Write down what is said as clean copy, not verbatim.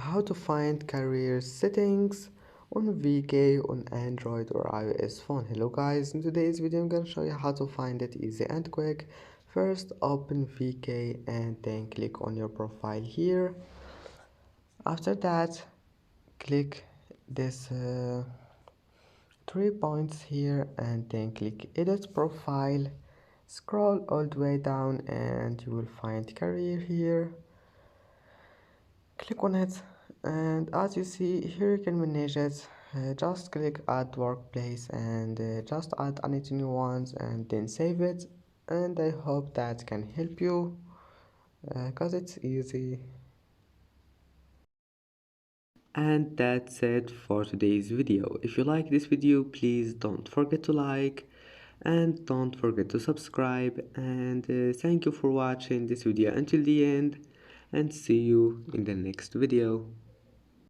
how to find career settings on VK on Android or iOS phone. Hello guys, in today's video I'm gonna show you how to find it easy and quick. First open VK and then click on your profile here. After that click this 3 points here and then click edit profile. Scroll all the way down and you will find career here. Click on it, and as you see here you can manage it. Just click add workplace and just add any new ones and then save it, and I hope that can help you because it's easy. And that's it for today's video. If you like this video, please don't forget to like and don't forget to subscribe, and thank you for watching this video until the end, and see you in the next video.